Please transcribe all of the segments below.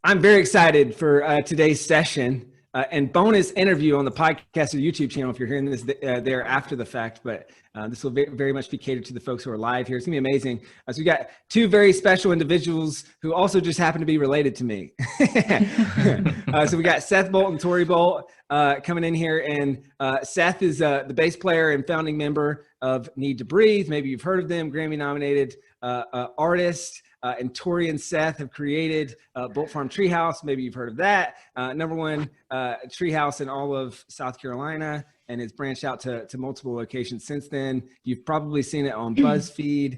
I'm very excited for today's session and bonus interview on the podcast or YouTube channel if you're hearing this there after the fact. But this will very much be catered to the folks who are live here. It's gonna be amazing. So we got two very special individuals who also just happen to be related to me. So we got Seth Bolt and Tori Bolt coming in here, and Seth is the bass player and founding member of Need to Breathe. Maybe you've heard of them, Grammy nominated artist. And Tori and Seth have created Bolt Farm Treehouse. Maybe you've heard of that. #1 treehouse in all of South Carolina, and it's branched out to multiple locations since then. You've probably seen it on BuzzFeed,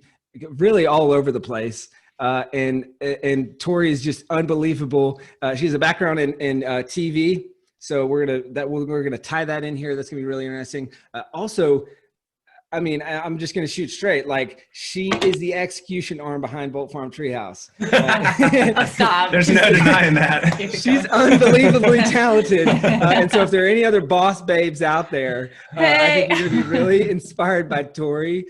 really all over the place. And Tori is just unbelievable. She has a background in TV, so we're gonna tie that in here. That's gonna be really interesting. Also, I mean, I'm just going to shoot straight. Like, she is the execution arm behind Bolt Farm Treehouse. Stop. There's no denying that. She's unbelievably talented. And so if there are any other boss babes out there, I think you're going to be really inspired by Tori.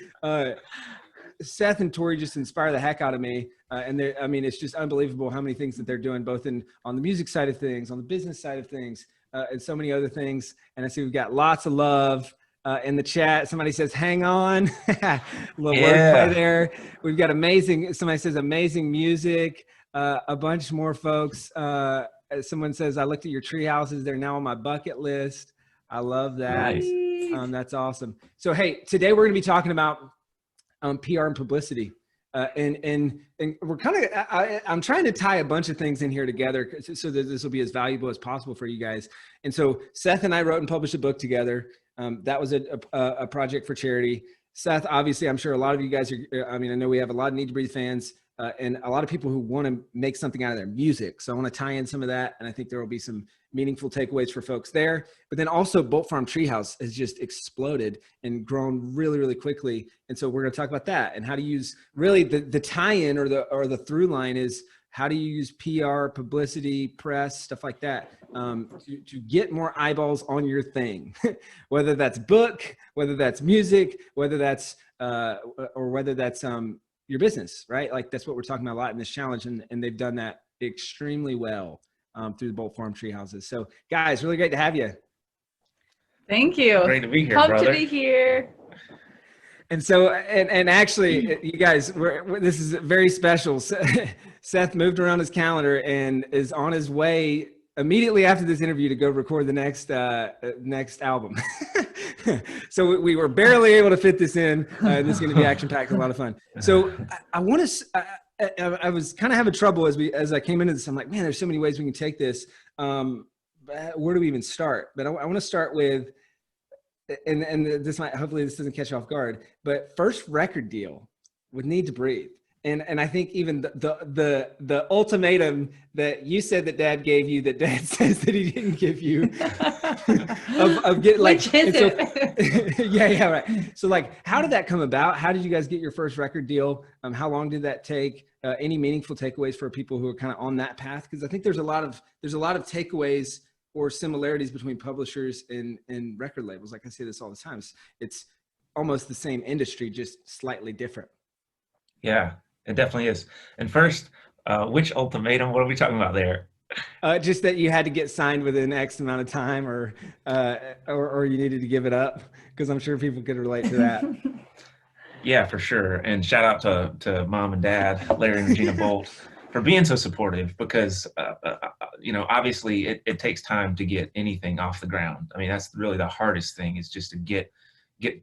Seth and Tori just inspire the heck out of me. And I mean, it's just unbelievable how many things that they're doing, both on the music side of things, on the business side of things, and so many other things. And I see we've got lots of love. In the chat, somebody says, hang on. Little wordplay there. We've got somebody says amazing music. A bunch more folks. Someone says, I looked at your tree houses. They're now on my bucket list. I love that. Nice. That's awesome. So, hey, today we're going to be talking about PR and publicity. And we're kind of, I'm trying to tie a bunch of things in here together so that this will be as valuable as possible for you guys. And so Seth and I wrote and published a book together. That was a project for charity. Seth, obviously, I'm sure a lot of you guys are, I mean, I know we have a lot of Need to Breathe fans and a lot of people who want to make something out of their music. So I want to tie in some of that. And I think there will be some meaningful takeaways for folks there. But then also Bolt Farm Treehouse has just exploded and grown really, really quickly. And so we're going to talk about that and how to use really the tie-in or the through line is how do you use PR, publicity, press, stuff like that to get more eyeballs on your thing, whether that's book, whether that's music, whether that's your business, right? Like that's what we're talking about a lot in this challenge, and they've done that extremely well through the Bolt Farm Treehouses. So guys, really great to have you. Thank you. Great to be here, Pumped brother. to be here. And so, and actually, you guys, this is very special. Seth moved around his calendar and is on his way immediately after this interview to go record the next album. So we were barely able to fit this in. This is going to be action-packed, a lot of fun. So I want to. I was kind of having trouble as I came into this. I'm like, man, there's so many ways we can take this. Where do we even start? But I want to start with. And this might, hopefully this doesn't catch you off guard, but first record deal with Need to Breathe. And I think even the ultimatum that you said that Dad gave you, that Dad says that he didn't give you, of getting like, which is it? yeah, right. So like, how did that come about? How did you guys get your first record deal? How long did that take? Any meaningful takeaways for people who are kind of on that path? Because I think there's a lot of takeaways or similarities between publishers and record labels. Like I say this all the time, it's almost the same industry, just slightly different. Yeah, it definitely is. And first, which ultimatum? What are we talking about there? Just that you had to get signed within X amount of time, or you needed to give it up, because I'm sure people could relate to that. Yeah, for sure. And shout out to Mom and Dad, Larry and Regina Bolt, for being so supportive, because obviously it takes time to get anything off the ground. I mean, that's really the hardest thing, is just to get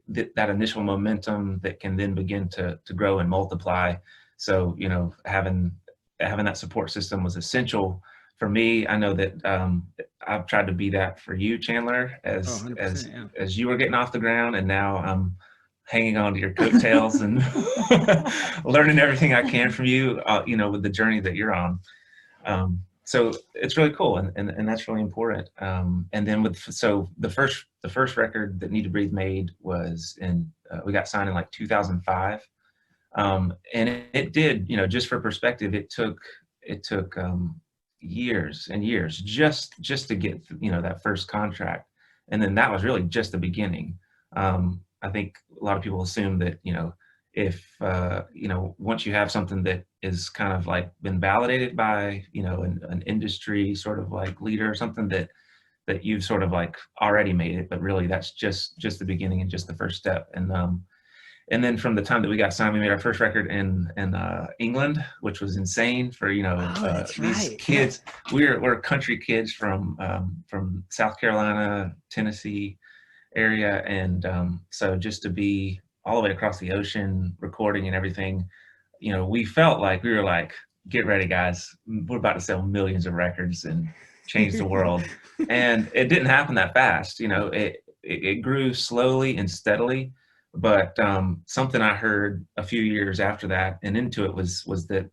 that initial momentum that can then begin to grow and multiply. So, having that support system was essential for me. I know that I've tried to be that for you, Chandler, as you were getting off the ground, and now I'm hanging on to your coattails and learning everything I can from you, with the journey that you're on. So it's really cool, and that's really important. And then the first record that Need to Breathe made was we got signed in like 2005, and it did, just for perspective, it took years and years just to get that first contract, and then that was really just the beginning. I think a lot of people assume that if you know, once you have something that is kind of like been validated by, you know, an industry sort of like leader or something, that you've sort of like already made it, but really that's just the beginning and just the first step. And then from the time that we got signed, we made our first record in England, which was insane for, you know, these kids. We're country kids from South Carolina, Tennessee area, and so just to be all the way across the ocean recording and everything, you know, we felt like we were like, get ready, guys, we're about to sell millions of records and change the world. And it didn't happen that fast. You know, it grew slowly and steadily. But something I heard a few years after that and into it was that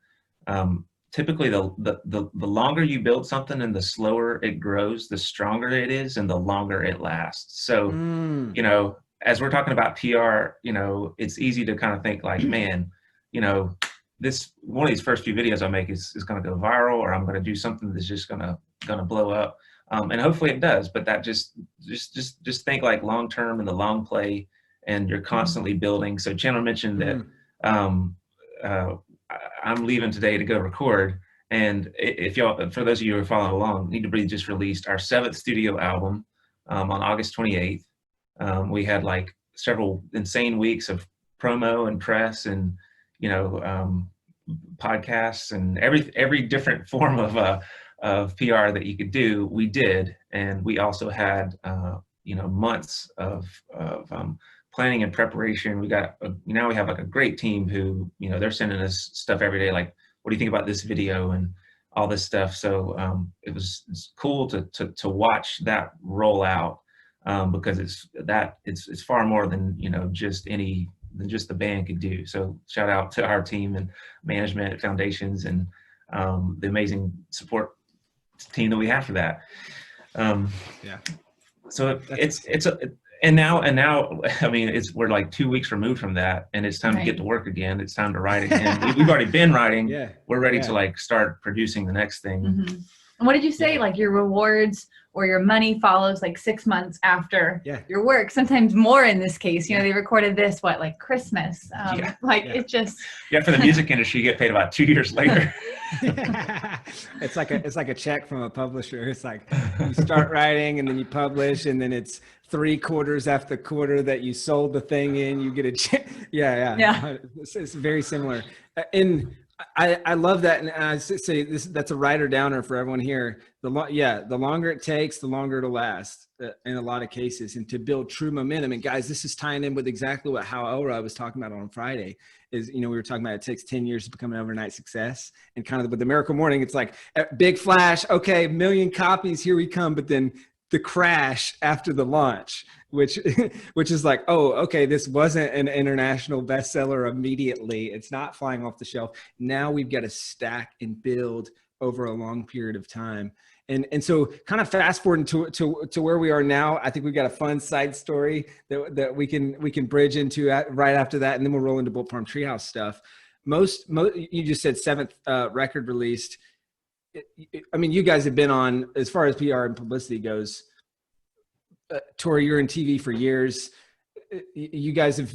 typically the longer you build something and the slower it grows, the stronger it is and the longer it lasts. So, you know, as we're talking about PR, you know, it's easy to kind of think like, man, you know, this one of these first few videos I make is going to go viral, or I'm going to do something that's just going to blow up, and hopefully it does. But that just think like long term and the long play. And you're constantly building. So Chandler mentioned that I'm leaving today to go record. And if y'all, for those of you who are following along, Need to Breathe just released our 7th studio album on August 28th. We had like several insane weeks of promo and press and, you know, podcasts and every different form of PR that you could do, we did. And we also had, you know, months of planning and preparation. We got now we have like a great team who, you know, they're sending us stuff every day, like, what do you think about this video and all this stuff. So it's cool to watch that roll out, because it's far more than, you know, just the band could do. So shout out to our team and management, foundations, and the amazing support team that we have for that. So and now, I mean, we're like 2 weeks removed from that, and it's time to get to work again. It's time to write again. We've already been writing. We're ready to like start producing the next thing. And what did you say? Like your rewards or your money follows like 6 months after your work. Sometimes more in this case. You know, they recorded this like Christmas. It just for the music industry, you get paid about 2 years later. It's like a check from a publisher. It's like you start writing and then you publish, and then it's 3 quarters after the quarter that you sold the thing in, you get a check. It's very similar. And I love that. And I say that's a writer downer for everyone here. The longer it takes, the longer it'll last in a lot of cases, and to build true momentum. And guys, this is tying in with exactly what Hal Elrod was talking about on Friday. Is, you know, we were talking about it takes 10 years to become an overnight success, and kind of with the Miracle Morning, it's like big flash. Okay, 1 million copies, here we come. But then the crash after the launch, which is like, oh, okay, this wasn't an international bestseller immediately. It's not flying off the shelf. Now we've got to stack and build over a long period of time. And so kind of fast forwarding to where we are now, I think we've got a fun side story that we can bridge into right after that, and then we'll roll into Bolt Farm Treehouse stuff. Most you just said 7th record released. I mean, you guys have been on, as far as PR and publicity goes, Tori, you're in TV for years. You guys have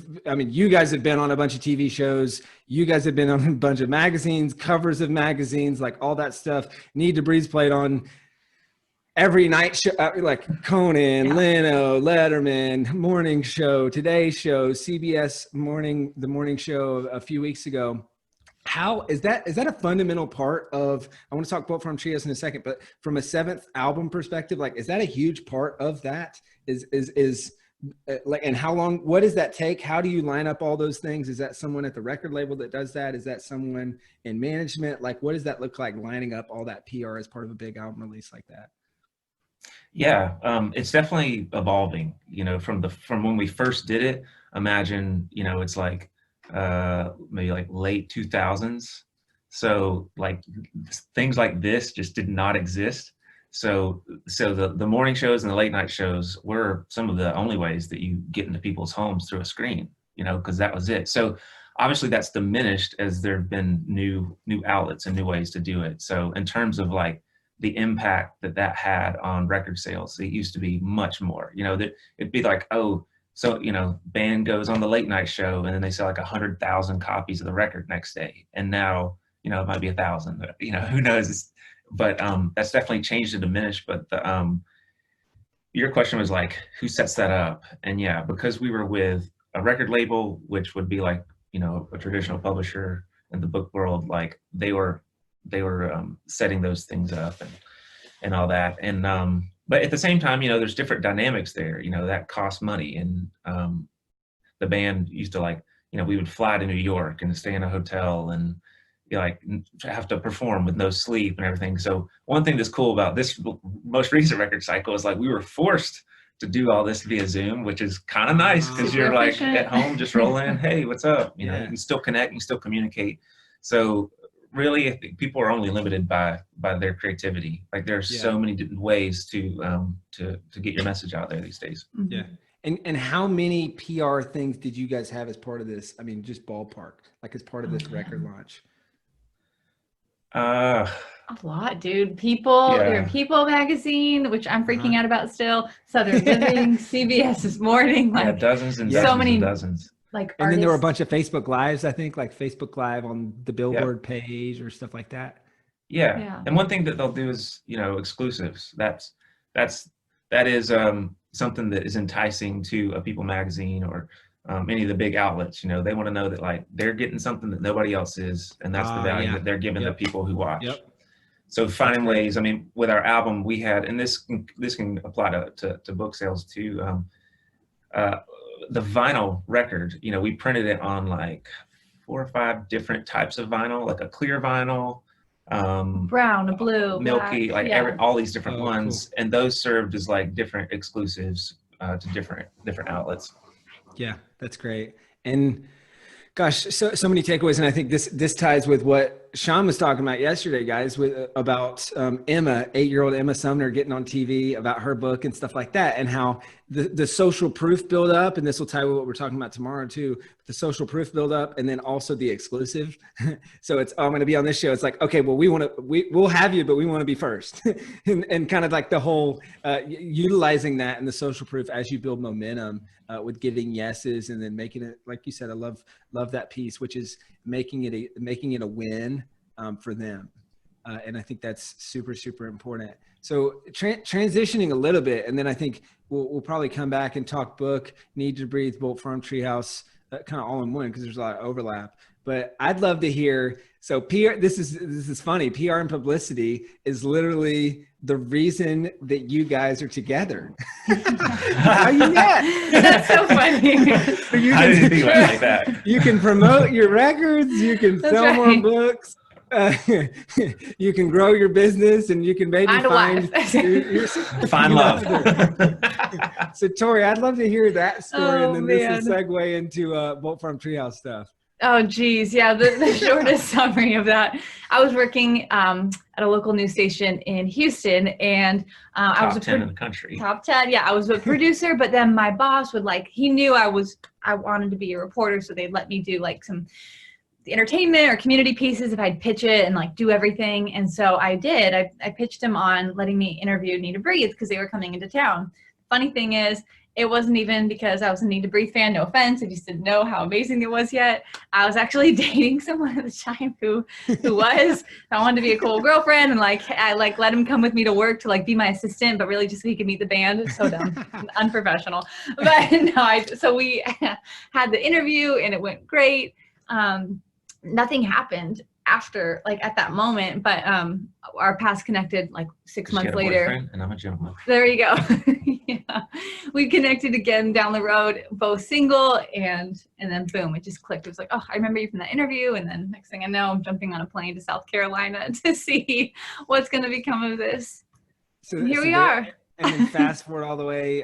been on a bunch of TV shows. You guys have been on a bunch of magazines, covers of magazines, like all that stuff. Need to Breathe played on every night show, like Conan, Leno, Letterman, Morning Show, Today Show, CBS the morning show a few weeks ago. How is that a fundamental part of, I want to talk Bolt Farm Treehouse in a second, but from a 7th album perspective, like, is that a huge part of that? Is like, and how long, what does that take? How do you line up all those things? Is that someone at the record label that does that? Is that someone in management? Like, what does that look like, lining up all that PR as part of a big album release like that? Yeah, it's definitely evolving, you know, from when we first did it. Imagine, you know, it's like, maybe like late 2000s. So like things like this just did not exist. So the morning shows and the late night shows were some of the only ways that you get into people's homes through a screen, you know, because that was it. So obviously that's diminished as there have been new outlets and new ways to do it. So in terms of like the impact that had on record sales, it used to be much more, you know, that it'd be like, oh, so, band goes on the late night show and then they sell like 100,000 copies of the record next day. And now, it might be 1,000, who knows? But that's definitely changed and diminished. But your question was like, who sets that up? And yeah, because we were with a record label, which would be like, a traditional publisher in the book world, like they were setting those things up and all that. And but at the same time, there's different dynamics there, that costs money. And the band used to like, we would fly to New York and stay in a hotel and have to perform with no sleep and everything. So one thing that's cool about this most recent record cycle is like we were forced to do all this via Zoom, which is kind of nice because you're like at home just rolling in, hey, what's up? You can still connect, you can still communicate. So really, I think people are only limited by their creativity. Like there's so many different ways to get your message out there these days. Yeah. And how many PR things did you guys have as part of this? I mean, just ballpark, like as part of this record launch. A lot, dude. People magazine, which I'm freaking out about still. Southern Living, CBS This Morning, like dozens and dozens and dozens. Like and then there were a bunch of Facebook Lives, I think, like Facebook Live on the Billboard page or stuff like that. Yeah. And one thing that they'll do is, exclusives. That is something that is enticing to a People magazine or any of the big outlets. They want to know that like they're getting something that nobody else is, and that's the value that they're giving the people who watch. So finding ways. I mean, with our album, we had, and this can apply to book sales too. The vinyl record, we printed it on like 4 or 5 different types of vinyl, like a clear vinyl, brown, a blue, milky, black, like all these different ones, cool. and those served as like different exclusives to different outlets. Yeah, that's great. And gosh, so many takeaways. And I think this ties with what Sean was talking about yesterday, guys, about Emma, 8-year-old Emma Sumner getting on TV about her book and stuff like that, and how the social proof build up, and this will tie with what we're talking about tomorrow too, the social proof build up, and then also the exclusive. So it's, I'm going to be on this show. It's like, okay, well, we'll have you, but we want to be first. and kind of like the whole utilizing that and the social proof as you build momentum with getting yeses, and then making it, like you said, I love that piece, which is making it a win for them. And I think that's super, super important. So transitioning a little bit, and then I think we'll probably come back and talk book, Need to Breathe, Bolt Farm, Treehouse, kind of all in one, because there's a lot of overlap. But I'd love to hear, so PR, this is funny, PR and publicity is literally the reason that you guys are together. How you met? That's so funny. I didn't think about it like that. You can promote your records, you can sell more books, you can grow your business, and you can maybe find love. So Tori, I'd love to hear that story, and then this will segue into Bolt Farm Treehouse stuff. Oh, geez. Yeah, the shortest summary of that. I was working at a local news station in Houston, and I was top 10 in the country. Top 10. Yeah, I was a producer, but then my boss would he knew I wanted to be a reporter, so they'd let me do like some entertainment or community pieces if I'd pitch it and like do everything. And so I did. I pitched them on letting me interview Need to Breathe because they were coming into town. Funny thing is, it wasn't even because I was a Need to Breathe fan, no offense. I just didn't know how amazing it was yet. I was actually dating someone at the time who was. I wanted to be a cool girlfriend, and I let him come with me to work to be my assistant, but really just so he could meet the band. So dumb, unprofessional. But no, so we had the interview and it went great. Nothing happened after, at that moment, but our paths connected 6 months later. And I'm a gentleman. There you go. Yeah, we connected again down the road, both single, and then boom, it just clicked. It was like, oh, I remember you from that interview, and then next thing I know, I'm jumping on a plane to South Carolina to see what's going to become of this. So here we are. And then fast forward all the way,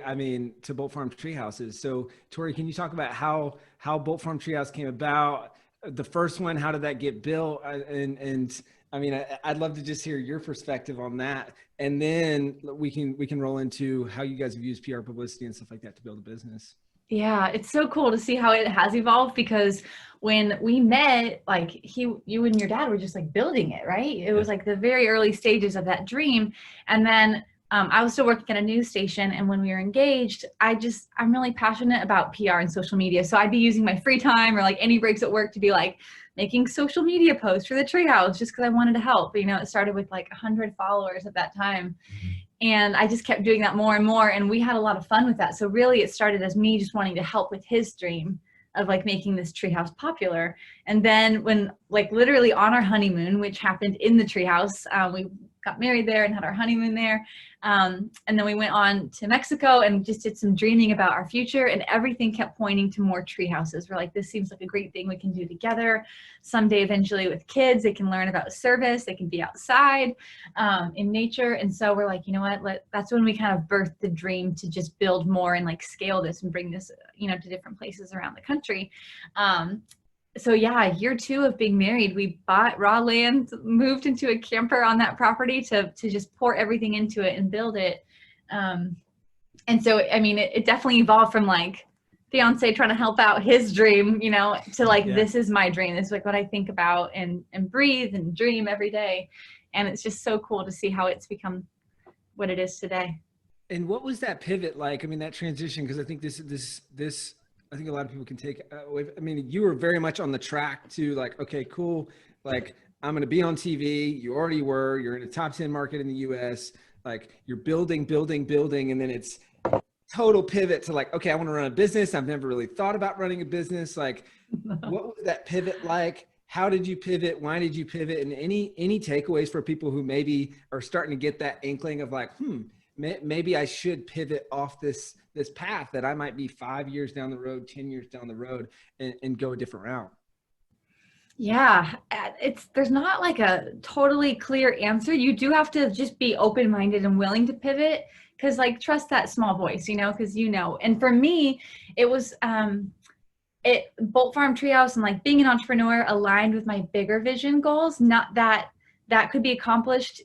to Bolt Farm Treehouses. So Tori, can you talk about how Bolt Farm Treehouse came about? The first one, how did that get built? And I'd love to just hear your perspective on that. And then we can roll into how you guys have used PR, publicity, and stuff like that to build a business. Yeah, it's so cool to see how it has evolved, because when we met, you and your dad were just building it, right? It was the very early stages of that dream. And then I was still working at a news station, and when we were engaged, I'm really passionate about PR and social media. So I'd be using my free time or like any breaks at work to be like making social media posts for the Treehouse just because I wanted to help. You know, it started with like 100 followers at that time. And I just kept doing that more and more, and we had a lot of fun with that. So really it started as me just wanting to help with his dream of like making this treehouse popular. And then when like literally on our honeymoon, which happened in the treehouse, we got married there and had our honeymoon there. And then we went on to Mexico and just did some dreaming about our future, and everything kept pointing to more tree houses. We're like, this seems like a great thing we can do together. Someday, eventually with kids, they can learn about service, they can be outside in nature. And so we're like, you know what, that's when we kind of birthed the dream to just build more and like scale this and bring this, you know, to different places around the country. So yeah, year 2 of being married, we bought raw land, moved into a camper on that property to just pour everything into it and build it. And so, I mean, it definitely evolved from like fiance trying to help out his dream, you know, to like, this is my dream. This is like what I think about and breathe and dream every day. And it's just so cool to see how it's become what it is today. And what was that pivot like? I mean, that transition, because I think this I think a lot of people can take away. I mean, you were very much on the track to like, okay, cool. Like, I'm going to be on TV. You already were. You're in a top 10 market in the US. Like, you're building. And then it's total pivot to like, okay, I want to run a business. I've never really thought about running a business. Like, what was that pivot like? How did you pivot? Why did you pivot? And any takeaways for people who maybe are starting to get that inkling of like, maybe I should pivot off this path that I might be 5 years down the road, 10 years down the road, and go a different route? Yeah, there's not like a totally clear answer. You do have to just be open-minded and willing to pivot, because like trust that small voice, you know, because you know. And for me, it was Bolt Farm Treehouse and like being an entrepreneur aligned with my bigger vision goals. Not that could be accomplished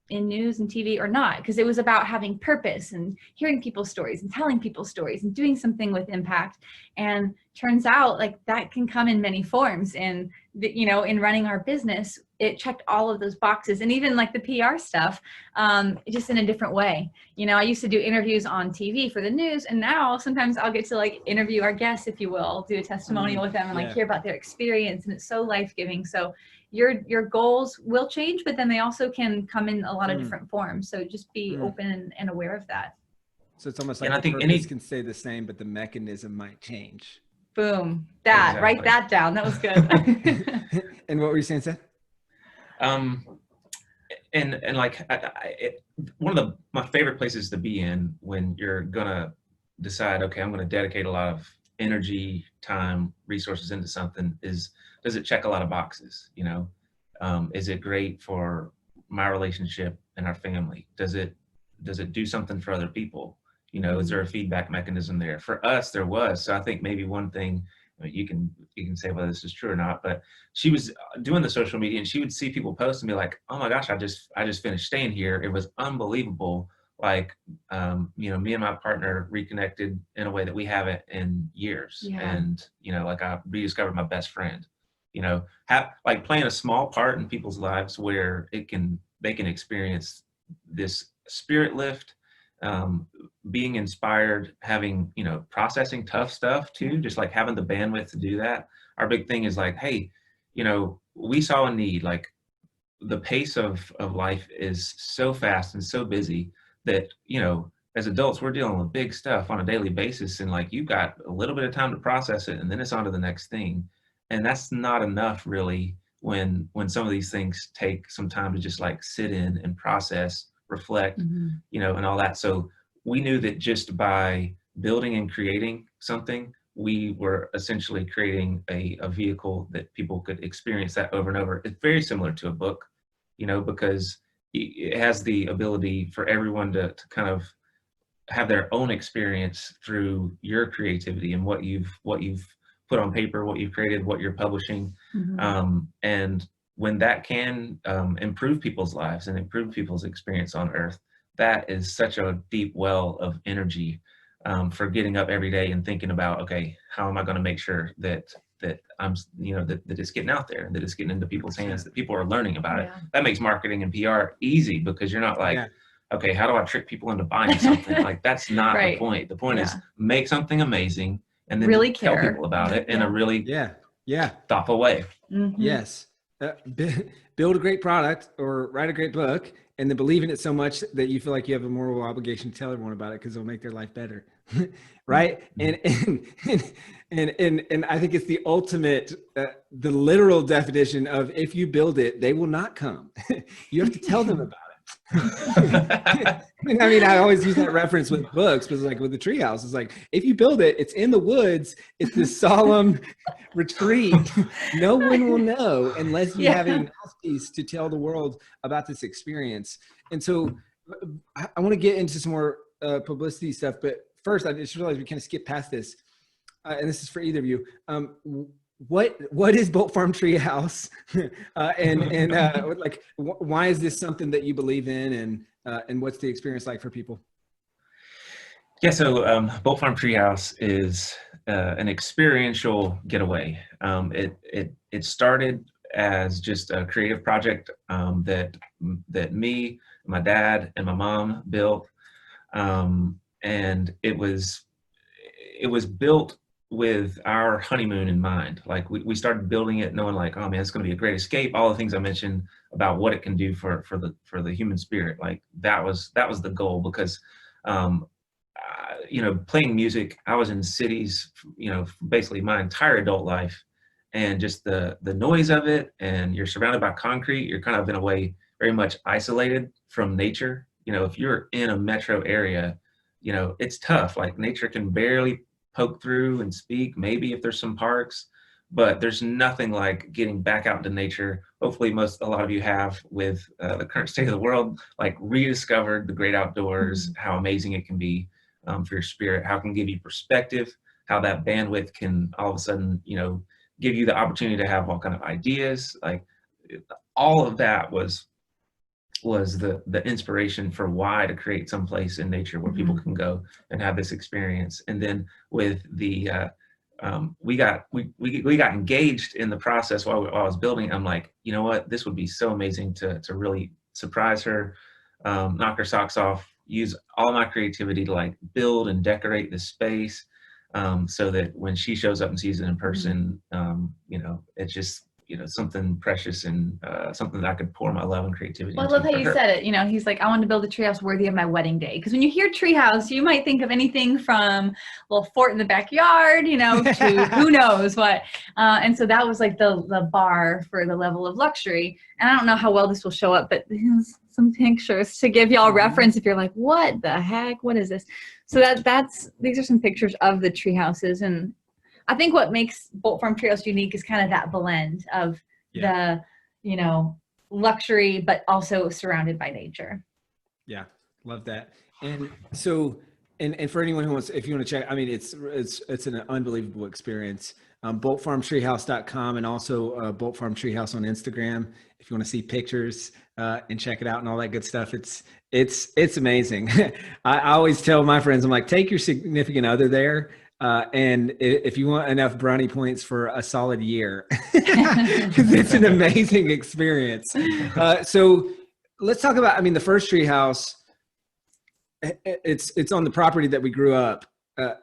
in news and TV or not, because it was about having purpose and hearing people's stories and telling people's stories and doing something with impact. And turns out like that can come in many forms. And you know, in running our business, it checked all of those boxes, and even like the PR stuff, just in a different way. You know, I used to do interviews on TV for the news, and now sometimes I'll get to like interview our guests, if you will, do a testimonial with them and like hear about their experience, and it's so life-giving. So your goals will change, but then they also can come in a lot of different forms. So just be open and aware of that. So it's almost like the purpose can stay the same, but the mechanism might change. Boom. Exactly. Write that down. That was good. And what were you saying, Seth? And like one of my favorite places to be in when you're gonna decide, okay, I'm gonna dedicate a lot of energy, time, resources into something, is, does it check a lot of boxes? You know, is it great for my relationship and our family? Does it do something for other people? You know, is there a feedback mechanism there? For us, there was. So I think maybe one thing, you can say whether this is true or not, but she was doing the social media and she would see people post and be like, oh my gosh, I just finished staying here. It was unbelievable. Like, you know, me and my partner reconnected in a way that we haven't in years. Yeah. And, you know, like I rediscovered my best friend, you know, like playing a small part in people's lives where they can experience this spirit lift, being inspired, having, you know, processing tough stuff too, just like having the bandwidth to do that. Our big thing is like, hey, you know, we saw a need, like the pace of life is so fast and so busy that, you know, as adults, we're dealing with big stuff on a daily basis. And like, you've got a little bit of time to process it and then it's on to the next thing. And that's not enough really when some of these things take some time to just like sit in and process, reflect, you know, and all that. So we knew that just by building and creating something, we were essentially creating a vehicle that people could experience that over and over. It's very similar to a book, you know, because it has the ability for everyone to kind of have their own experience through your creativity and what you've put on paper, what you've created, what you're publishing. And when that can improve people's lives and improve people's experience on earth, that is such a deep well of energy for getting up every day and thinking about, okay, how am I going to make sure that I'm, you know, that it's getting out there, that it's getting into people's hands, that people are learning about it. That makes marketing and PR easy because you're not like, okay, how do I trick people into buying something? Like, that's not the Right. point. The point is Yeah. make something amazing and then Really tell care. people about it in Yeah. a really Yeah. thoughtful way. Mhm. Yes. Build a great product or write a great book and then believe in it so much that you feel like you have a moral obligation to tell everyone about it because it'll make their life better. Right. And I think it's the ultimate, the literal definition of if you build it, they will not come. You have to tell them about it. I mean, I always use that reference with books, but it's like with the Treehouse, it's like, if you build it, it's in the woods, it's this solemn retreat. No one will know unless you have a mouthpiece to tell the world about this experience. And so I want to get into some more publicity stuff, but first I just realized we kind of skipped past this. And this is for either of you. What is Bolt Farm Treehouse, and like why is this something that you believe in, and what's the experience like for people? Yeah, so Bolt Farm Treehouse is an experiential getaway. It started as just a creative project that me, my dad, and my mom built, and it was built with our honeymoon in mind. Like we started building it knowing like, oh man, it's going to be a great escape. All the things I mentioned about what it can do for the human spirit. Like that was the goal, because you know, playing music, I was in cities, you know, basically my entire adult life, and just the noise of it, and you're surrounded by concrete, you're kind of in a way very much isolated from nature. You know, if you're in a metro area, you know, it's tough. Like nature can barely poke through and speak, maybe if there's some parks, but there's nothing like getting back out into nature. Hopefully a lot of you have, with the current state of the world, like rediscovered the great outdoors, how amazing it can be for your spirit, how it can give you perspective, how that bandwidth can all of a sudden, you know, give you the opportunity to have all kind of ideas. Like all of that was the inspiration for why to create some place in nature where people can go and have this experience. And then with the we got engaged in the process while I was building. I'm like, you know what, this would be so amazing to really surprise her, knock her socks off, use all my creativity to like build and decorate this space, so that when she shows up and sees it in person, you know, it's just, you know, something precious and something that I could pour my love and creativity Well, into. I love how you said it. You know, he's like, I want to build a treehouse worthy of my wedding day. Because when you hear treehouse, you might think of anything from a little fort in the backyard, you know, to who knows what. And so that was like the bar for the level of luxury. And I don't know how well this will show up, but here's some pictures to give y'all reference if you're like, what the heck? What is this? So these are some pictures of the tree houses. And I think what makes Bolt Farm Treehouse unique is kind of that blend of the, you know, luxury, but also surrounded by nature. Yeah, love that. And so, and for anyone who wants, if you want to check, I mean, it's an unbelievable experience. BoltFarmTreehouse.com, and also Bolt Farm Treehouse on Instagram if you want to see pictures and check it out and all that good stuff. It's amazing. I always tell my friends, I'm like, take your significant other there. And if you want enough brownie points for a solid year, because it's an amazing experience. So let's talk about, I mean, the first Treehouse, it's on the property that we grew up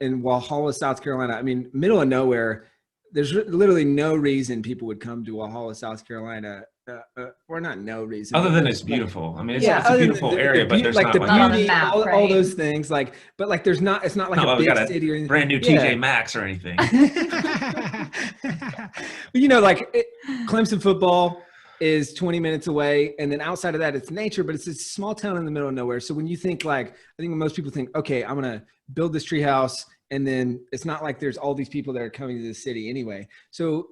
in Walhalla, South Carolina. I mean, middle of nowhere. There's literally no reason people would come to Walhalla, South Carolina. Or not no reason. Other than it's beautiful. I mean, it's, yeah, it's a beautiful area, but there's like not the like beauty, map, all those things. Like, but like, there's not. It's not like a big city or anything. Brand new TJ Maxx or anything. You know, like Clemson football is 20 minutes away, and then outside of that, it's nature. But it's a small town in the middle of nowhere. So when you think like, I think when most people think, okay, I'm gonna build this tree house, and then it's not like there's all these people that are coming to the city anyway. So,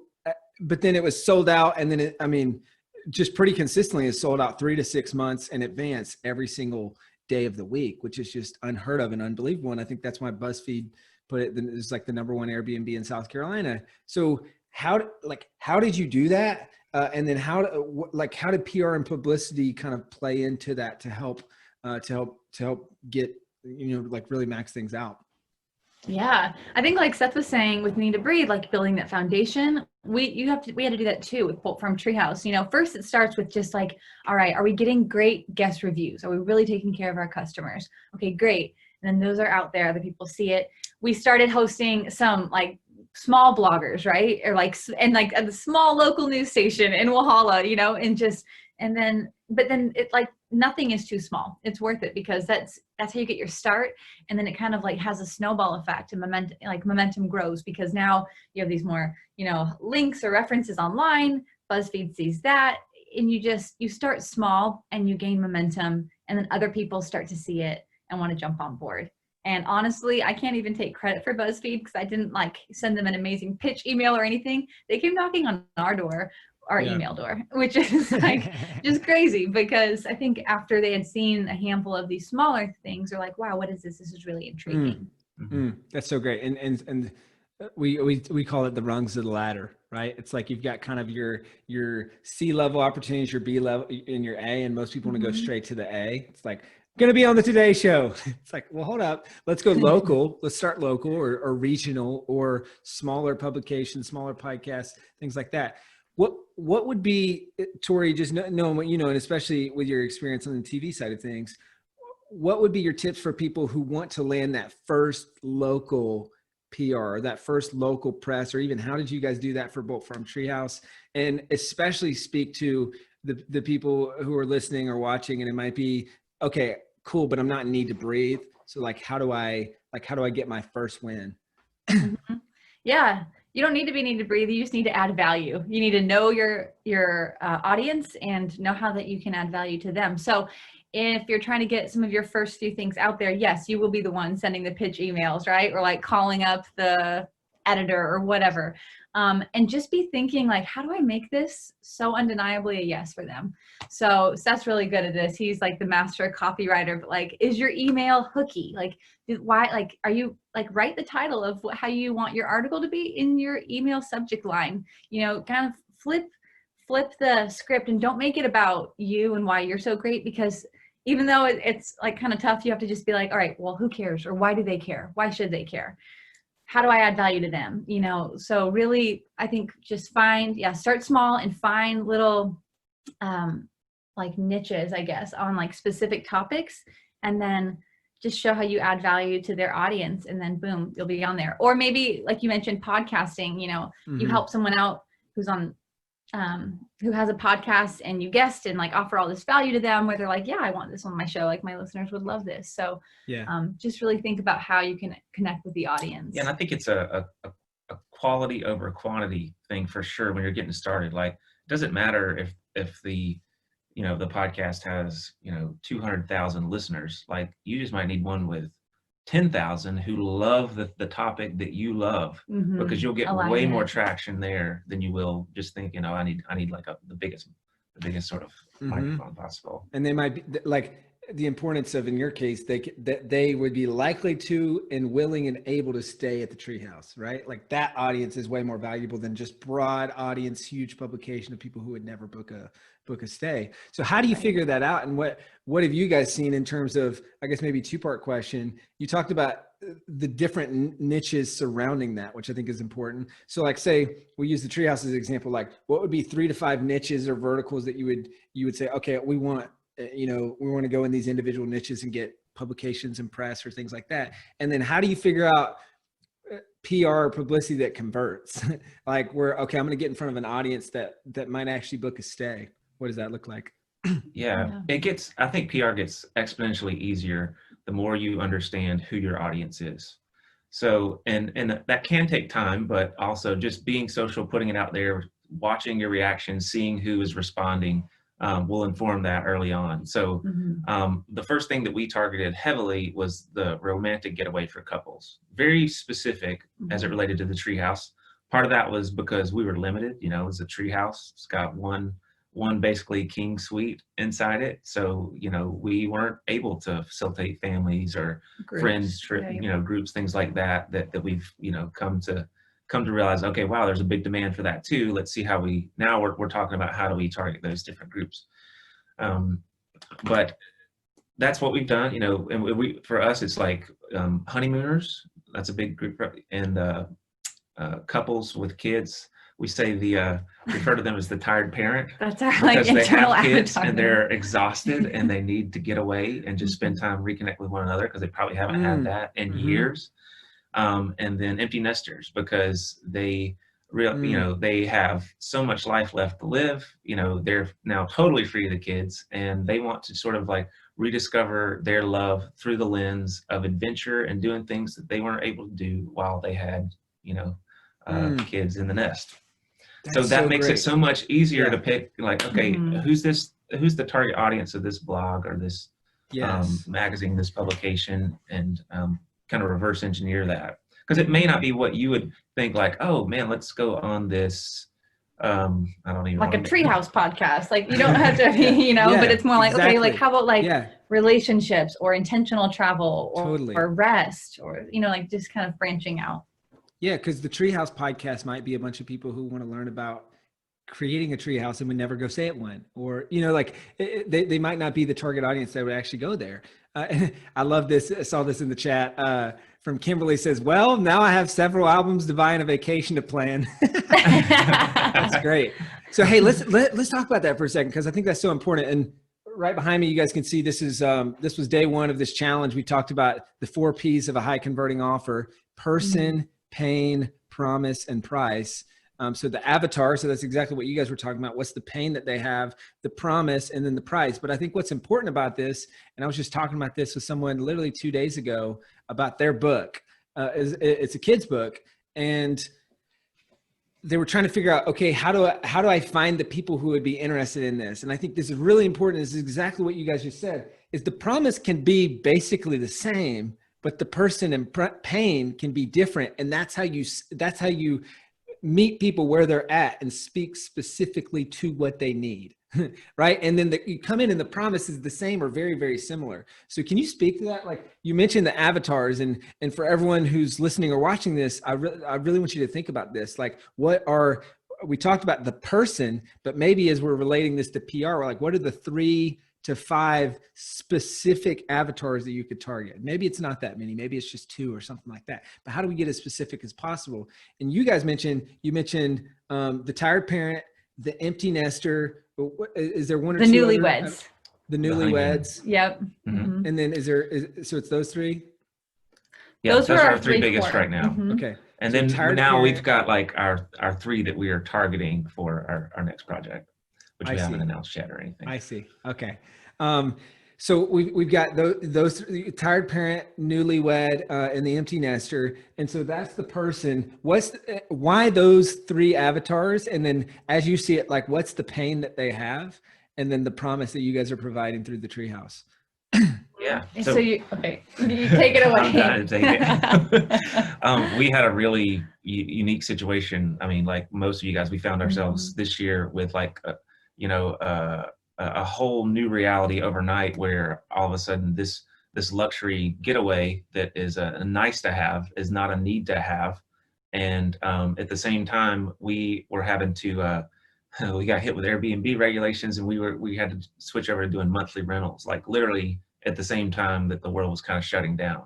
but then it was sold out, and then I mean, just pretty consistently is sold out 3 to 6 months in advance every single day of the week, which is just unheard of and unbelievable. And I think that's why BuzzFeed put it as like the #1 Airbnb in South Carolina. So how did you do that? And then how did PR and publicity kind of play into that to help get, you know, like really max things out? Yeah, I think like Seth was saying with Need to Breathe, like building that foundation we had to do that too with Bolt from Treehouse. You know, first it starts with just like, all right, are we getting great guest reviews? Are we really taking care of our customers? Okay, great. And then those are out there, the people see it. We started hosting some like small bloggers, right? Or like, and like a small local news station in Walhalla, you know, but then it like, nothing is too small. It's worth it because that's how you get your start. And then it kind of like has a snowball effect and momentum grows because now you have these more, you know, links or references online. BuzzFeed sees that and you start small and you gain momentum and then other people start to see it and want to jump on board. And honestly, I can't even take credit for BuzzFeed because I didn't like send them an amazing pitch email or anything. They came knocking on our door, our email door, which is like just crazy because I think after they had seen a handful of these smaller things, they're like, wow, what is this? This is really intriguing. That's so great. And we call it the rungs of the ladder, right? It's like you've got kind of your C level opportunities, your B level and your A, and most people want to go straight to the A. It's like, going to be on the Today Show. It's like, well, hold up. Let's go local. Let's start local or regional or smaller publications, smaller podcasts, things like that. What would be, Tori, just knowing what you know, and especially with your experience on the TV side of things, what would be your tips for people who want to land that first local PR or that first local press, or even how did you guys do that for Bolt from Treehouse? And especially speak to the people who are listening or watching, and it might be, okay, cool, but I'm not in Need to Breathe. So like, how do I get my first win? Yeah. You don't need to be Need to Breathe. You just need to add value. You need to know your audience and know how that you can add value to them. So if you're trying to get some of your first few things out there, yes, you will be the one sending the pitch emails, right? Or like calling up the editor or whatever. And just be thinking like, how do I make this so undeniably a yes for them? So Seth's really good at this. He's like the master copywriter, but like, is your email hooky? Like, why, like, are you like, write the title of how you want your article to be in your email subject line, you know, kind of flip the script and don't make it about you and why you're so great, because even though it's like kind of tough, you have to just be like, all right, well, who cares? Or why do they care? Why should they care? How do I add value to them? You know, so really, I think just start small and find little like niches, I guess, on like specific topics, and then just show how you add value to their audience, and then boom, you'll be on there. Or maybe like you mentioned, podcasting, you know, you help someone out who's on who has a podcast and you guest and like offer all this value to them where they're like, yeah, I want this on my show. Like my listeners would love this. So just really think about how you can connect with the audience. Yeah, and I think it's a quality over quantity thing for sure when you're getting started. Like, it doesn't matter if the, you know, the podcast has, you know, 200,000 listeners. Like, you just might need one with 10,000 who love the topic that you love, because you'll get way more traction there than you will just thinking, oh, I need like the biggest sort of microphone possible. And they might be like, the importance of, in your case, they would be likely to and willing and able to stay at the Treehouse, right? Like that audience is way more valuable than just broad audience, huge publication of people who would never book a stay. So how do you figure that out? And what have you guys seen in terms of, I guess maybe two-part question. You talked about the different niches surrounding that, which I think is important. So like, say we use the Treehouse as an example, like what would be 3 to 5 niches or verticals that you would say, okay, we want to go in these individual niches and get publications and press or things like that. And then how do you figure out PR or publicity that converts? Like okay, I'm going to get in front of an audience that might actually book a stay. What does that look like? Yeah. I think PR gets exponentially easier the more you understand who your audience is. So, and that can take time, but also just being social, putting it out there, watching your reactions, seeing who is responding, will inform that early on. So the first thing that we targeted heavily was the romantic getaway for couples. Very specific as it related to the Treehouse. Part of that was because we were limited. You know, it's a Treehouse. It's got one basically king suite inside it. So, you know, we weren't able to facilitate families or friends, groups, things like that we've, you know, come to realize, okay, wow, there's a big demand for that too. Let's see how we're talking about how do we target those different groups. But that's what we've done, you know, and for us, it's like honeymooners, that's a big group, and couples with kids. we say refer to them as the tired parent, That's our like because they internal have kids avatar. and they're exhausted and they need to get away and just spend time, reconnect with one another, because they probably haven't had that in years. And then empty nesters, because they they have so much life left to live. They're now totally free of the kids, and they want to sort of like rediscover their love through the lens of adventure and doing things that they weren't able to do while they had kids in the nest. So that makes it so much easier to pick, like, okay, who's the target audience of this blog or this magazine, this publication, and kind of reverse engineer that, because it may not be what you would think, like, oh man, let's go on this I don't even like a Treehouse podcast. Like, you don't have to be, but it's more like, okay, like how about like relationships or intentional travel or rest, or like just kind of branching out. Yeah, because the Treehouse podcast might be a bunch of people who want to learn about creating a treehouse and would never go stay at one, or they might not be the target audience that would actually go there. I love this. I saw this in the chat from Kimberly. Says, well, now I have several albums to buy and a vacation to plan. That's great. So hey, let's talk about that for a second, because I think that's so important. And right behind me, you guys can see this was day one of this challenge. We talked about the 4 P's of a high converting offer: person, pain, promise, and price. So the avatar, so that's exactly what you guys were talking about. What's the pain that they have, the promise, and then the price. But I think what's important about this, and I was just talking about this with someone literally 2 days ago about their book. It's a kid's book, and they were trying to figure out, okay, how do I find the people who would be interested in this? And I think this is really important. This is exactly what you guys just said, is the promise can be basically the same, but the person and pain can be different. And that's how you meet people where they're at and speak specifically to what they need, right? And then you come in and the promise is the same or very, very similar. So can you speak to that? Like you mentioned the avatars, and for everyone who's listening or watching this, I really want you to think about this. Like, we talked about the person, but maybe as we're relating this to PR, we're like, what are the 3 to 5 specific avatars that you could target? Maybe it's not that many, maybe it's just 2 or something like that. But how do we get as specific as possible? And you guys mentioned the tired parent, the empty nester. Is there one or the 2 newlyweds? The newlyweds. Yep. And then so it's those 3? Yeah, those are our 3 biggest right now. Okay. And then now we've got like our 3 that we are targeting for our next project, which we haven't announced yet or anything. I see. Okay. So we've got those tired parent, newlywed, and the empty nester. And so that's the person. Why those 3 avatars? And then as you see it, like, what's the pain that they have? And then the promise that you guys are providing through the Treehouse. Yeah. So you take it away. I'm trying to take it. We had a really unique situation. I mean, like most of you guys, we found ourselves this year with like, a whole new reality overnight, where all of a sudden this luxury getaway that is a nice to have is not a need to have. And at the same time, we were having to we got hit with Airbnb regulations, and we had to switch over to doing monthly rentals, like literally at the same time that the world was kind of shutting down.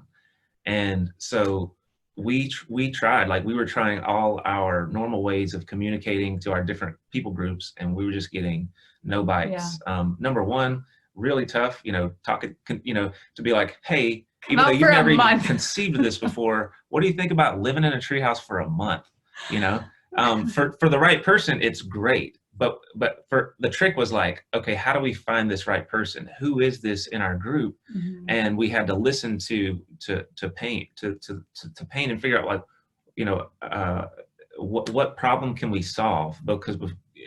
And so we tried, like we were trying all our normal ways of communicating to our different people groups, and we were just getting no bites. Number one, really tough, talking, to be like, hey, even though you've never even conceived of this before, what do you think about living in a treehouse for a month? For the right person, it's great. But for the trick was like, okay, how do we find this right person? Who is this in our group? And we had to listen to pain, to pain, and figure out like, what problem can we solve?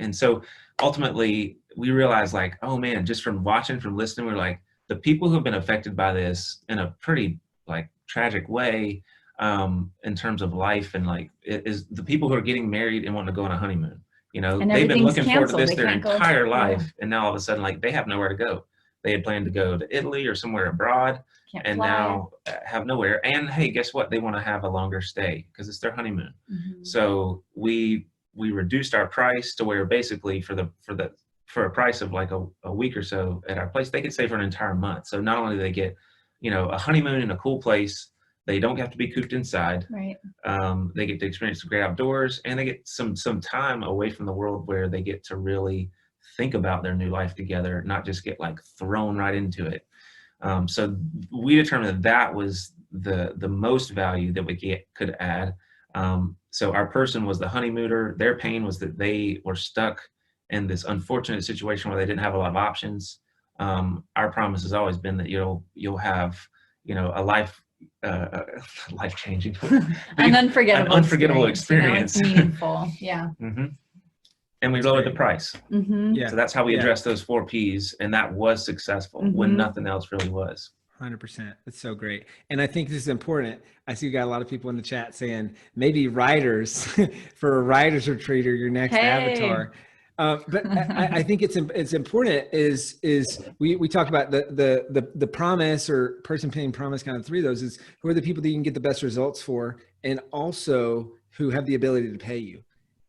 And so ultimately we realized like, oh man, just from watching, from listening, we're like, the people who have been affected by this in a pretty like tragic way, in terms of life, and like it is the people who are getting married and want to go on a honeymoon. They've been looking forward to this their entire life, and now all of a sudden, like, they have nowhere to go. They had planned to go to Italy or somewhere abroad, and now have nowhere. And hey, guess what? They want to have a longer stay because it's their honeymoon. So we reduced our price to where basically for a price of like a week or so at our place, they could stay for an entire month. So not only do they get, a honeymoon in a cool place, They don't have to be cooped inside. Right. They get to experience the great outdoors, and they get some time away from the world where they get to really think about their new life together, not just get like thrown right into it. So we determined that was the most value that we could add. So our person was the honeymooner. Their pain was that they were stuck in this unfortunate situation where they didn't have a lot of options. Our promise has always been that you'll have, a life-changing, An unforgettable experience. It's meaningful. Yeah. Mm-hmm. And we lowered the price. Mm-hmm. Yeah. So that's how we addressed those 4 Ps, and that was successful when nothing else really was. 100%. That's so great. And I think this is important. I see you got a lot of people in the chat saying maybe writers for a writer's retreat or your next avatar. But I think it's important is we talk about the promise or person paying promise, kind of 3 of those is who are the people that you can get the best results for, and also who have the ability to pay you.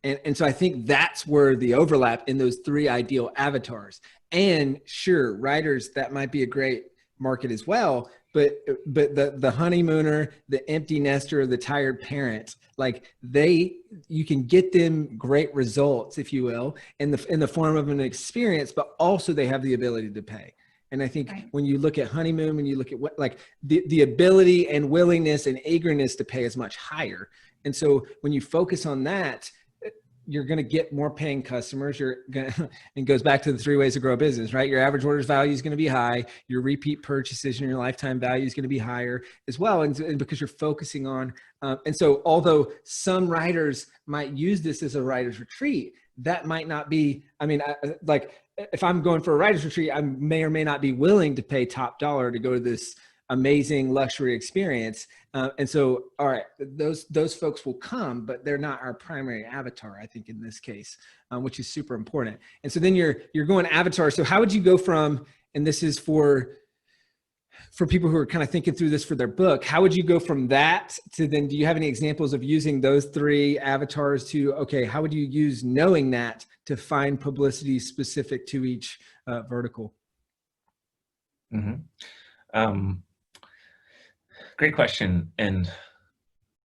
And so I think that's where the overlap in those 3 ideal avatars. And sure, writers, that might be a great market as well, but the honeymooner, the empty nester, the tired parent, like you can get them great results, if you will, in the form of an experience, but also they have the ability to pay. And I think when you look at honeymoon, when you look at what, like the ability and willingness and eagerness to pay is much higher. And so when you focus on that, you're going to get more paying customers. And it goes back to the 3 ways to grow a business, right? Your average orders value is going to be high. Your repeat purchases and your lifetime value is going to be higher as well. And because you're focusing on, and so although some writers might use this as a writer's retreat, that might not be, like if I'm going for a writer's retreat, I may or may not be willing to pay top dollar to go to this amazing luxury experience. And so, all right, those folks will come, but they're not our primary avatar, I think, in this case, which is super important. And so then you're going avatar. So how would you go from, and this is for people who are kind of thinking through this for their book, how would you go from that to then, do you have any examples of using those 3 avatars to, okay, how would you use knowing that to find publicity specific to each vertical? Mm-hmm. Great question. And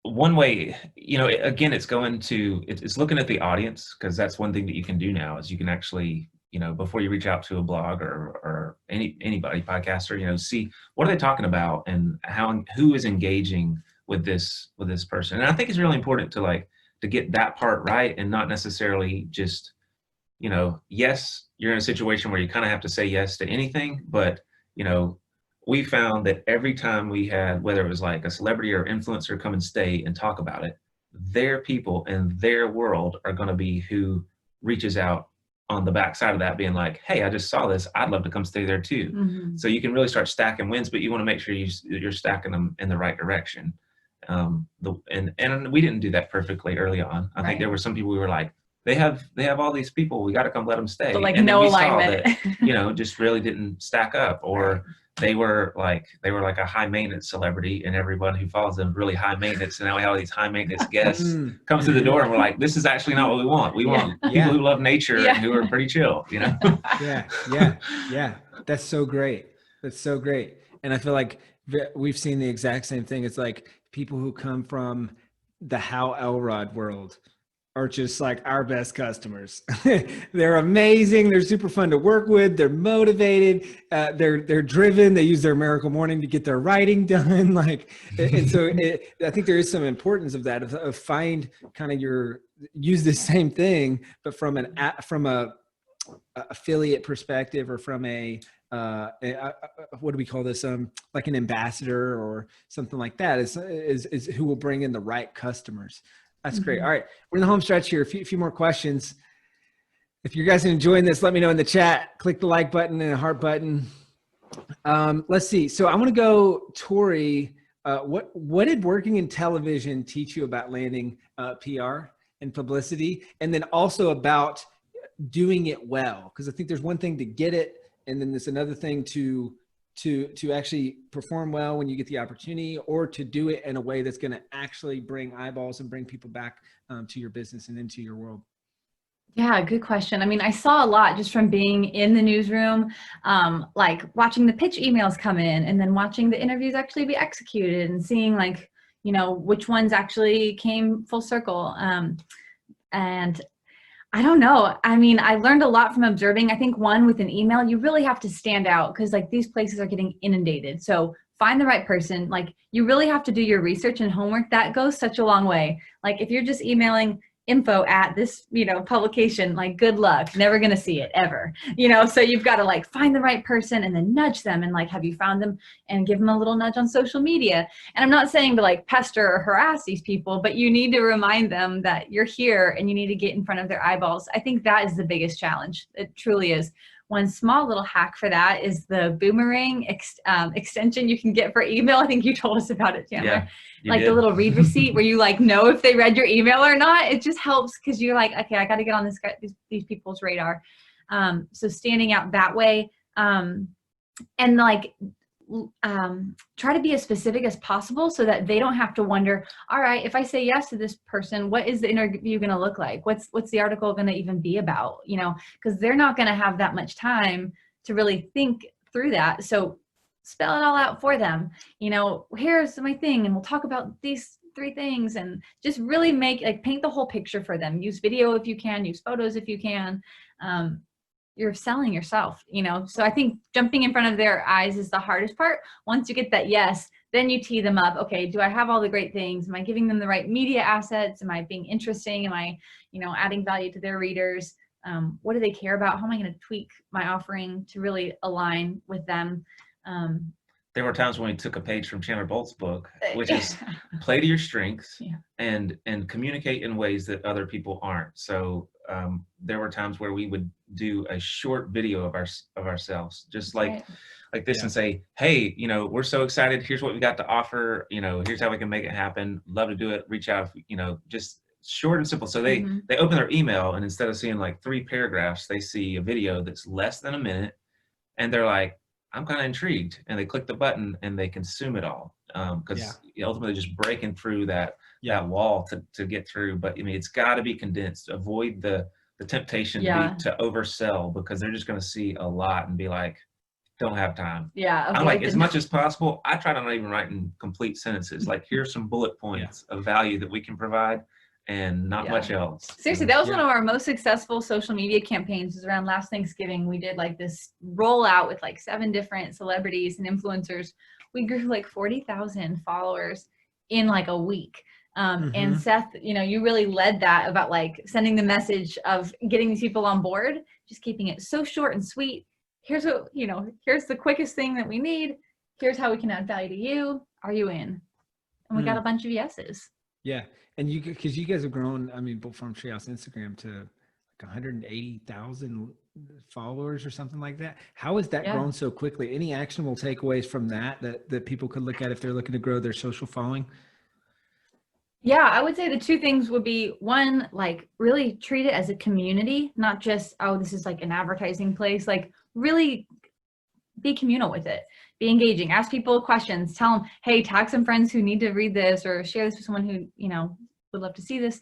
one way, again, it's looking at the audience, because that's one thing that you can do now is you can actually, before you reach out to a blog or anybody, podcaster, see what are they talking about and who is engaging with this person. And I think it's really important to get that part right, and not necessarily just, yes, you're in a situation where you kind of have to say yes to anything, but, we found that every time we had, whether it was like a celebrity or influencer come and stay and talk about it, their people and their world are going to be who reaches out on the backside of that, being like, hey, I just saw this. I'd love to come stay there too. Mm-hmm. So you can really start stacking wins, but you want to make sure you're stacking them in the right direction. And we didn't do that perfectly early on. I think there were some people we were like, they have all these people, we got to come let them stay. But and no then we alignment. saw that, just really didn't stack up, or they were like a high maintenance celebrity, and everyone who follows them really high maintenance. And now we have all these high maintenance guests come through the door, and we're like, this is actually not what we want. We want people who love nature and who are pretty chill, Yeah. That's so great. That's so great. And I feel like we've seen the exact same thing. It's like people who come from the Hal Elrod world are just like our best customers. They're amazing. They're super fun to work with. They're motivated. They're driven. They use their miracle morning to get their writing done. And so I think there is some importance of that, of find kind of use the same thing, but from a affiliate perspective, or from what do we call this? Like an ambassador or something like that is who will bring in the right customers. That's great. All right. We're in the home stretch here. A few more questions. If you guys are enjoying this, let me know in the chat. Click the like button and a heart button. Let's see. So I want to go, Tori, what did working in television teach you about landing PR and publicity? And then also about doing it well? Because I think there's one thing to get it, and then there's another thing to actually perform well when you get the opportunity, or to do it in a way that's going to actually bring eyeballs and bring people back to your business and into your world. Yeah, good question. I mean, I saw a lot just from being in the newsroom, like watching the pitch emails come in and then watching the interviews actually be executed and seeing like, you know, which ones actually came full circle. And I don't know. I mean, I learned a lot from observing. I think one, with an email, you really have to stand out because like these places are getting inundated. So find the right person. Like you really have to do your research and homework. That goes such a long way. Like if you're just emailing info at this, you know, publication, like good luck, never going to see it ever, you know? So you've got to like find the right person and then nudge them and like, have you found them, and give them a little nudge on social media. And I'm not saying to like pester or harass these people, but you need to remind them that you're here and you need to get in front of their eyeballs. I think that is the biggest challenge. It truly is. One small little hack for that is the boomerang extension you can get for email. I think you told us about it, Chandler. Yeah, like did. the little read receipt where you like know if they read your email or not. It just helps because you're like, okay, I got to get on these people's radar. So standing out that way, and like try to be as specific as possible so that they don't have to wonder, all right, if I say yes to this person, what is the interview going to look like? What's the article going to even be about? You know, because they're not going to have that much time to really think through that. So spell it all out for them. You know, here's my thing, and we'll talk about these 3 things, and just really paint the whole picture for them. Use video if you can, use photos if you can. You're selling yourself, you know? So I think jumping in front of their eyes is the hardest part. Once you get that yes, then you tee them up. Okay, do I have all the great things? Am I giving them the right media assets? Am I being interesting? Am I, you know, adding value to their readers? What do they care about? How am I going to tweak my offering to really align with them? There were times when we took a page from Chandler Bolt's book, which is play to your strengths and communicate in ways that other people aren't. So there were times where we would do a short video of ourselves, just like this, and say, hey, you know, we're so excited. Here's what we got to offer. You know, here's how we can make it happen. Love to do it. Reach out. You know, just short and simple. So they open their email, and instead of seeing like 3 paragraphs, they see a video that's less than a minute, and they're like, I'm kind of intrigued, and they click the button and they consume it all, because ultimately just breaking through that wall to get through. But I mean, it's got to be condensed. Avoid the temptation to oversell, because they're just going to see a lot and be like, don't have time. I'm like, as much as possible, I try to not even write in complete sentences. Like, here's some bullet points of value that we can provide, and not much else. Seriously, that was one of our most successful social media campaigns. It was around last Thanksgiving. We did like this rollout with like 7 different celebrities and influencers. We grew like 40,000 followers in like a week. And Seth, you know, you really led that about like sending the message of getting these people on board, just keeping it so short and sweet. Here's what, you know, here's the quickest thing that we need. Here's how we can add value to you. Are you in? And we got a bunch of yeses. Yeah. And because you guys have grown, I mean, both from Treehouse Instagram to like 180,000 followers or something like that. How has that grown so quickly? Any actionable takeaways from that people could look at if they're looking to grow their social following? Yeah, I would say the 2 things would be, one, like really treat it as a community, not just, oh, this is like an advertising place. Like really be communal with it. Be engaging. Ask people questions. Tell them, hey, tag some friends who need to read this, or share this with someone who, you know, would love to see this.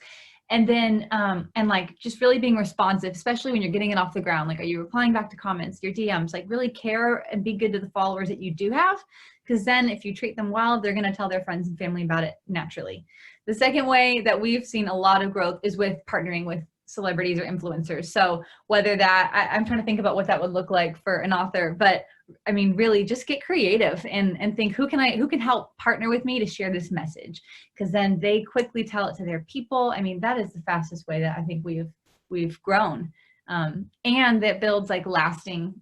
And then, and like just really being responsive, especially when you're getting it off the ground. Like, are you replying back to comments, your DMs? Like really care and be good to the followers that you do have. Because then if you treat them well, they're going to tell their friends and family about it naturally. The second way that we've seen a lot of growth is with partnering with celebrities or influencers. So whether that, I'm trying to think about what that would look like for an author, but I mean, really just get creative and think, who can help partner with me to share this message? Because then they quickly tell it to their people. I mean, that is the fastest way that I think we've grown. And that builds like lasting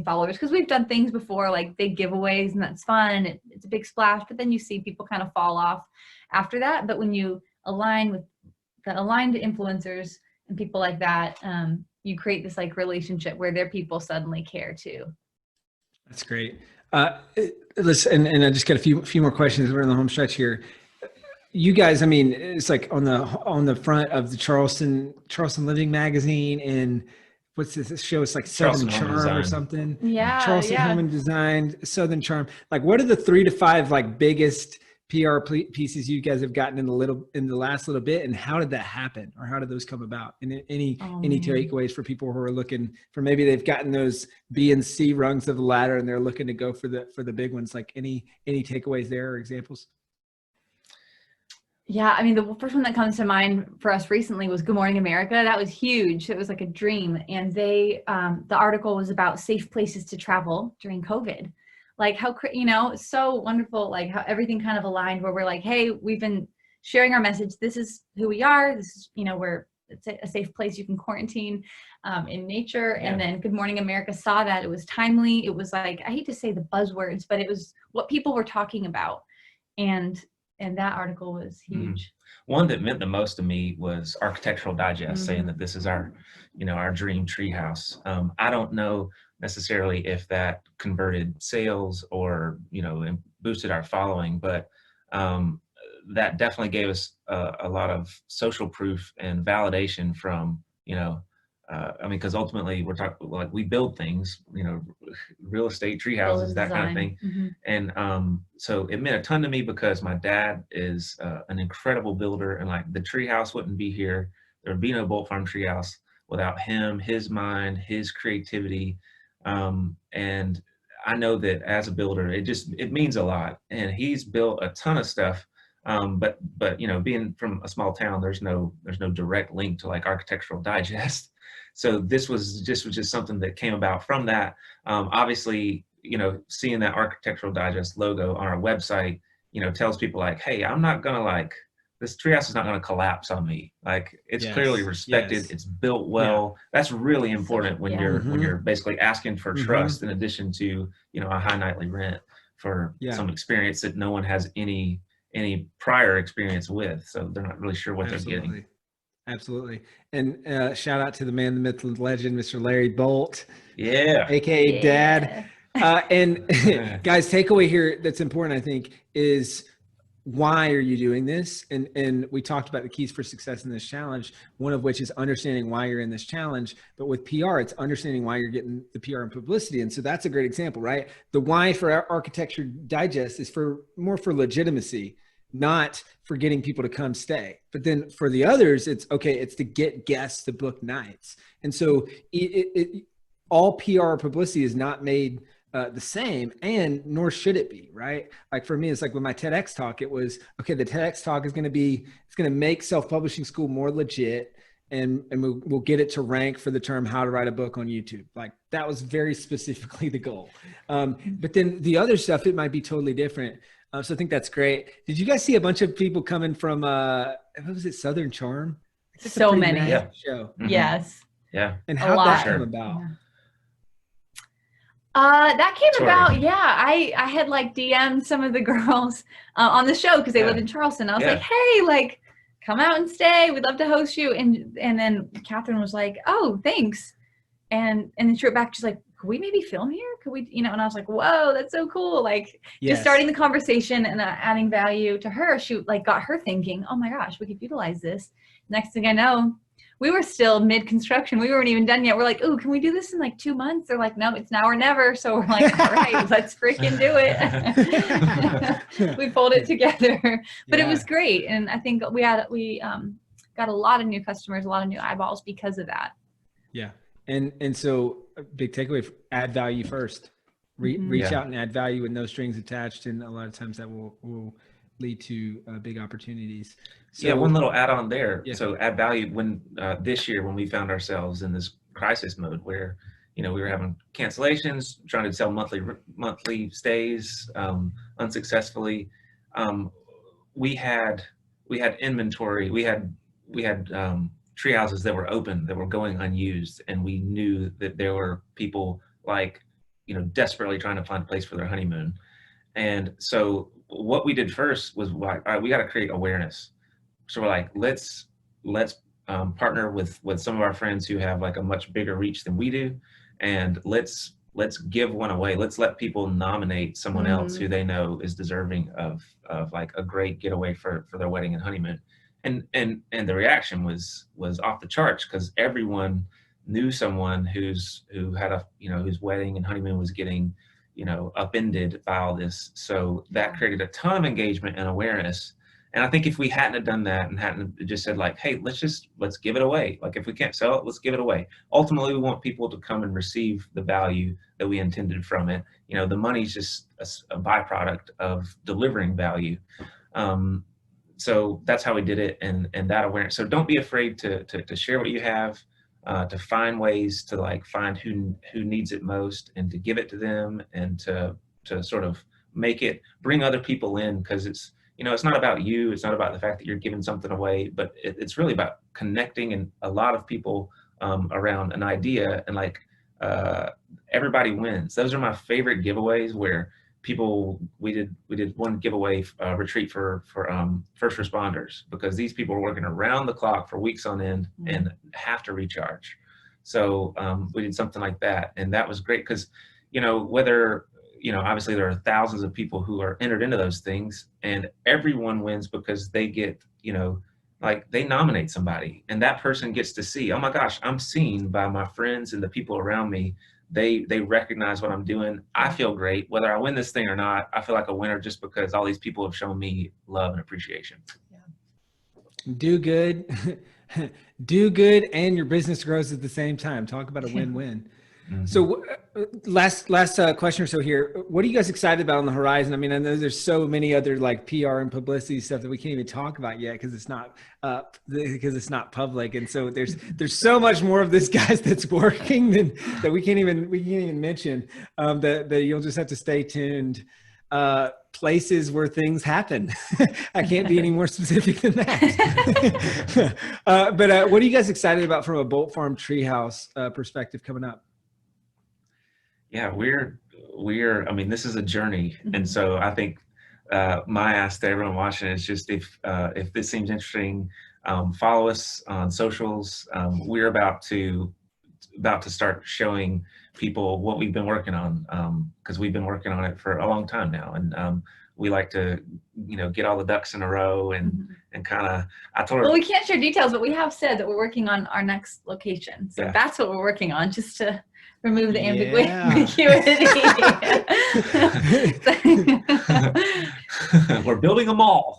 followers, because we've done things before, like big giveaways, and that's fun, and it's a big splash, but then you see people kind of fall off after that. But when you align with the aligned influencers and people like that, you create this like relationship where their people suddenly care too. That's great. Listen, and I just got a few more questions. We're in the home stretch here. You guys, I mean, it's like on the front of the Charleston Living magazine, and what's this show? It's like Southern Charm or something. Yeah, Charleston Home and Design, Southern Charm. Like, what are the 3 to 5 like biggest pieces you guys have gotten in the last little bit, and how did that happen, or how did those come about? And any takeaways for people who are looking for, maybe they've gotten those B and C rungs of the ladder and they're looking to go for the big ones, like any takeaways there or examples? Yeah, I mean, the first one that comes to mind for us recently was Good Morning America. That was huge. It was like a dream. And the article was about safe places to travel during COVID. Like how, it's so wonderful, like how everything kind of aligned, where we're like, hey, we've been sharing our message. This is who we are. This is, it's a safe place you can quarantine in nature. Yeah. And then Good Morning America saw that. It was timely. It was like, I hate to say the buzzwords, but it was what people were talking about. And that article was huge. One that meant the most to me was Architectural Digest saying that this is our dream treehouse. I don't know necessarily if that converted sales or, boosted our following, but that definitely gave us a lot of social proof and validation from, because ultimately we're talking, like, we build things, real estate, tree houses, that kind of thing. And so it meant a ton to me because my dad is an incredible builder, and like the tree house wouldn't be here. There would be no Bolt Farm tree house without him, his mind, his creativity. And I know that as a builder, it means a lot, and he's built a ton of stuff. But being from a small town, there's no direct link to like Architectural Digest. So this was just something that came about from that. Obviously, seeing that Architectural Digest logo on our website, tells people like, hey, I'm not gonna this treehouse is not going to collapse on me. Like, it's clearly respected. It's built well. That's really important when you're basically asking for trust, in addition to, a high nightly rent for some experience that no one has any prior experience with. So they're not really sure what they're getting. Absolutely. And shout out to the man, the myth, the legend, Mr. Larry Bolt. Yeah. AKA Dad. And guys, takeaway here that's important, I think, is why are you doing this? And we talked about the keys for success in this challenge, one of which is understanding why you're in this challenge. But with PR, it's understanding why you're getting the PR and publicity. And so that's a great example, right? The why for our Architecture Digest is more for legitimacy, not for getting people to come stay. But then for the others, it's to get guests to book nights. And so all PR publicity is not made the same, and nor should it be, right? Like for me, it's like with my TEDx talk, it was, the TEDx talk is going to make self-publishing school more legit, and we'll get it to rank for the term how to write a book on YouTube. Like that was very specifically the goal. But then the other stuff, it might be totally different. So I think that's great. Did you guys see a bunch of people coming from, what was it, Southern Charm? So many. Show. Yes. Yeah. And how that came about? That came about, I had like DM'd some of the girls on the show because they live in Charleston. I was like, hey, like, come out and stay. We'd love to host you. And then Catherine was like, oh, thanks. And then she wrote back, she's like, could we maybe film here? Could we, and I was like, whoa, that's so cool. Like just starting the conversation and adding value to her. She like got her thinking, oh my gosh, we could utilize this. Next thing I know, we were still mid-construction. We weren't even done yet. We're like, ooh, can we do this in like 2 months? They're like, no, it's now or never. So we're like, all right, let's freaking do it. We pulled it together, but it was great. And I think we got a lot of new customers, a lot of new eyeballs because of that. Yeah. And so a big takeaway, add value first. Reach out and add value with no strings attached. And a lot of times that will lead to big opportunities. So, one little add-on there. So add value when this year when we found ourselves in this crisis mode where we were having cancellations, trying to sell monthly stays unsuccessfully. We had inventory. We had tree houses that were open, that were going unused, and we knew that there were people like desperately trying to find a place for their honeymoon. And so what we did first was like, all right, we got to create awareness. So we're like, let's partner with some of our friends who have like a much bigger reach than we do, and let's give one away. Let's let people nominate someone else who they know is deserving of like a great getaway for their wedding and honeymoon. And the reaction was off the charts because everyone knew someone who had whose wedding and honeymoon was getting upended by all this. So that created a ton of engagement and awareness. And I think if we hadn't have done that and hadn't just said like, hey, let's give it away. Like if we can't sell it, let's give it away. Ultimately, we want people to come and receive the value that we intended from it. The money's just a byproduct of delivering value. So that's how we did it, and that awareness. So don't be afraid to share what you have, to find ways to like find who needs it most and to give it to them, and to sort of bring other people in, because it's not about you. It's not about the fact that you're giving something away, but it's really about connecting and a lot of people around an idea, and like everybody wins. Those are my favorite giveaways, where we did one giveaway retreat for first responders, because these people are working around the clock for weeks on end and have to recharge. So we did something like that, and that was great, because obviously there are thousands of people who are entered into those things, and everyone wins because they get, like they nominate somebody, and that person gets to see, oh my gosh, I'm seen by my friends and the people around me. They recognize what I'm doing. I feel great. Whether I win this thing or not, I feel like a winner just because all these people have shown me love and appreciation. Yeah. Do good, do good, and your business grows at the same time. Talk about a win-win. Mm-hmm. So last question or so here. What are you guys excited about on the horizon? I mean, I know there's so many other like PR and publicity stuff that we can't even talk about yet because it's not public. And so there's so much more of this, guys, that's working that we can't even mention, that you'll just have to stay tuned. Places where things happen. I can't be any more specific than that. But what are you guys excited about from a Bolt Farm Treehouse perspective coming up? Yeah, I mean, this is a journey. And so I think my ask to everyone watching is just if this seems interesting, follow us on socials. We're about to start showing people what we've been working on, because we've been working on it for a long time now. And we like to, get all the ducks in a row and kind of, I told her. Well, we can't share details, but we have said that we're working on our next location. So that's what we're working on, just to remove the ambiguity. We're building a mall.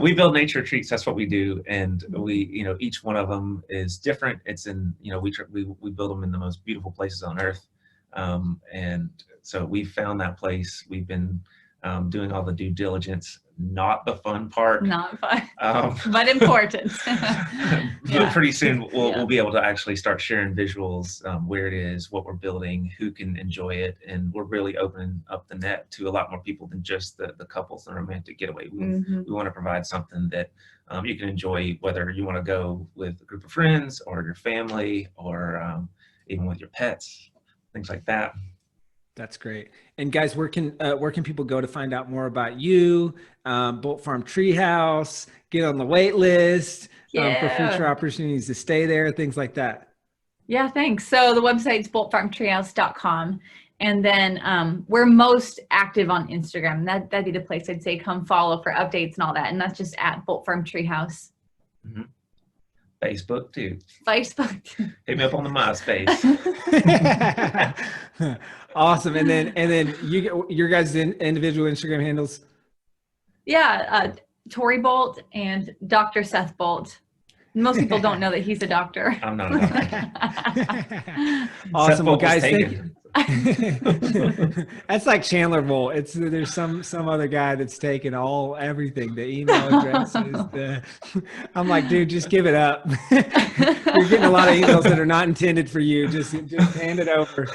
We build nature retreats. That's what we do, and we, each one of them is different. It's in, we build them in the most beautiful places on earth, and so we found that place. We've been doing all the due diligence. Not the fun part. Not fun, but important. But pretty soon we'll be able to actually start sharing visuals, where it is, what we're building, who can enjoy it, and we're really opening up the net to a lot more people than just the couples and romantic getaway. We want to provide something that you can enjoy, whether you want to go with a group of friends or your family, or even with your pets, things like that. That's great. And guys, where can people go to find out more about you, Bolt Farm Treehouse, get on the wait list for future opportunities to stay there, things like that? Yeah, thanks. So the website's boltfarmtreehouse.com. And then we're most active on Instagram. That'd be the place I'd say come follow for updates and all that. And that's just at Bolt Farm Treehouse. Mm-hmm. Facebook too. Hit me up on the MySpace. Awesome. And then your guys' individual Instagram handles? Yeah, Tori Bolt and Dr. Seth Bolt. Most people don't know that he's a doctor. I'm not a doctor. Awesome. Well, guys, thank you. That's like Chandler Bolt. There's some other guy that's taken everything, the email addresses. I'm like, dude, just give it up. You're getting a lot of emails that are not intended for you. Just hand it over.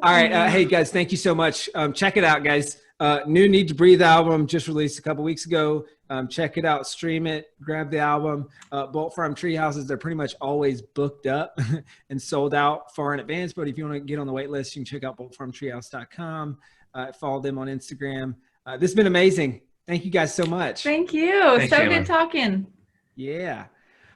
All right. Hey guys, thank you so much. Check it out, guys. New Need to Breathe album just released a couple weeks ago. Check it out, stream it, grab the album. Bolt Farm Treehouses, they're pretty much always booked up and sold out far in advance. But if you want to get on the wait list, you can check out boltfarmtreehouse.com. Follow them on Instagram. This has been amazing. Thank you guys so much. Thank you. Thanks, so Chandler. Good talking. Yeah.